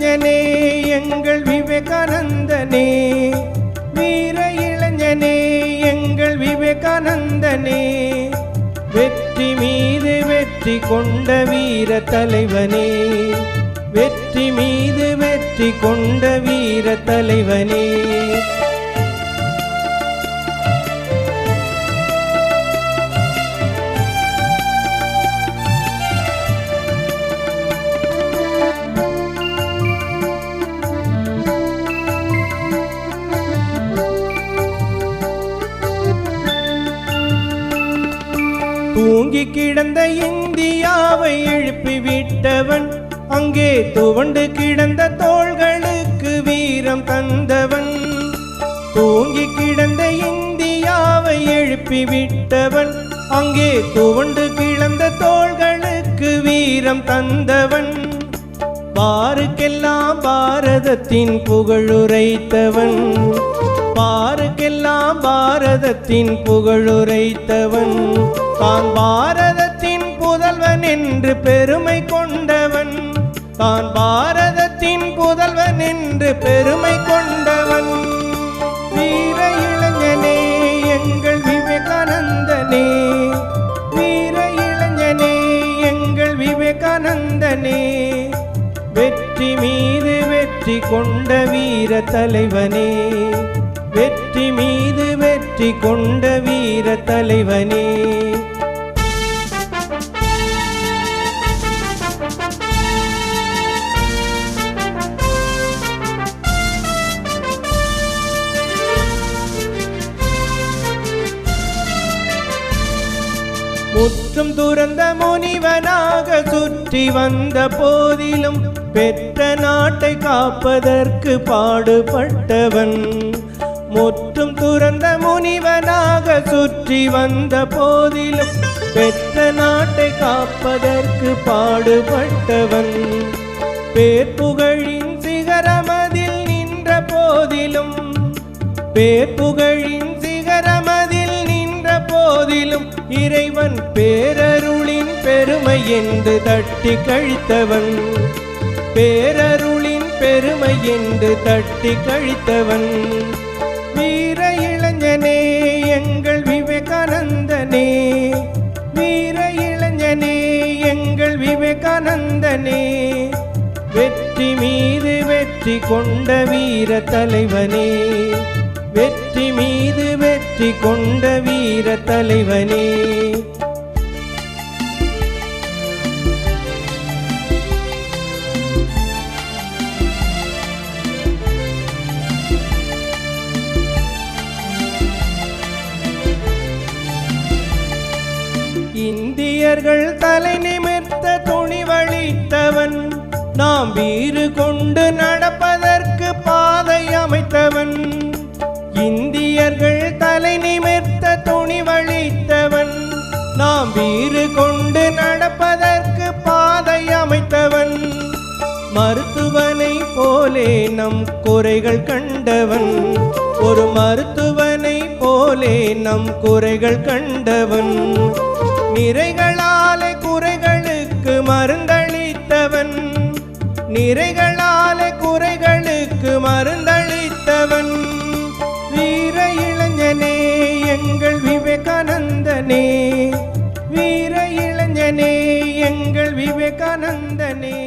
இளைஞனே எங்கள் விவேகானந்தனே, வீர இளைஞனே எங்கள் விவேகானந்தனே, வெற்றி மீது வெற்றி கொண்ட வீர தலைவனே, வெற்றி மீது வெற்றி கொண்ட வீர தலைவனே. தூங்கி கிடந்த இந்தியாவை எழுப்பி விட்டவன், அங்கே துவண்டு கிடந்த தோள்களுக்கு வீரம் தந்தவன். தூங்கி கிடந்த இந்தியாவை எழுப்பி விட்டவன், அங்கே துவண்டு கிடந்த தோள்களுக்கு வீரம் தந்தவன். பாருக்கெல்லாம் பாரதத்தின் புகழுரைத்தவன், பாருக்கெல்லாம் பாரதத்தின் புகழுரைத்தவன். தான் பாரதத்தின் புதல்வன் என்று பெருமை கொண்டவன், தான் பாரதத்தின் புதல்வன் என்று பெருமை கொண்டவன். வீர இளைஞனே எங்கள் விவேகானந்தனே, வீர இளைஞனே எங்கள் விவேகானந்தனே, வெற்றி மீது வெற்றி கொண்ட வீர தலைவனே, வெற்றி மீது வெற்றி கொண்ட வீர தலைவனே. முற்றும் துறந்த முனிவனாக சுற்றி வந்த போதிலும் பெற்ற நாட்டை காப்பதற்கு பாடுபட்டவன். முற்றும் துறந்த முனிவனாக சுற்றி வந்த போதிலும் பெற்ற நாட்டை காப்பதற்கு பாடுபட்டவன். பேர்புகழின் சிகரமதில் நின்ற போதிலும், பேர்புகழின் சிகரமதில் நின்ற போதிலும் இறைவன் பேரருளின் பெருமை என்று தட்டி கழித்தவன், பேரருளின் பெருமை என்று தட்டி கழித்தவன். வீர இளைஞனே எங்கள் விவேகானந்தனே, வீர இளைஞனே எங்கள் விவேகானந்தனே, வெற்றி மீது வெற்றி கொண்ட வீர தலைவனே, வெற்றி மீது வெற்றி கொண்ட வீர தலைவனே. இந்தியர்கள் தலை நிமிர்த்த துணிவளித்தவன், நாம் வீறு கொண்டு நடப்பதற்கு பாதை அமைத்தவன். இந்தியர்கள் தலை நிமிர்த்த துணிவளித்தவன், நாம் வீறு கொண்டு நடப்பதற்கு பாதை அமைத்தவன். மருத்துவனை போலே நம் குறைகள் கண்டவன், ஒரு மருத்துவனை போலே நம் குறைகள் கண்டவன். நிறைகளாலே குறைகளுக்கு மருந்தளித்தவன், நிறைகளாலே குறைகளுக்கு மருந்தளித்தவன். வீர இளைஞனே எங்கள் விவேகானந்தனே, வீர இளைஞனே எங்கள் விவேகானந்தனே.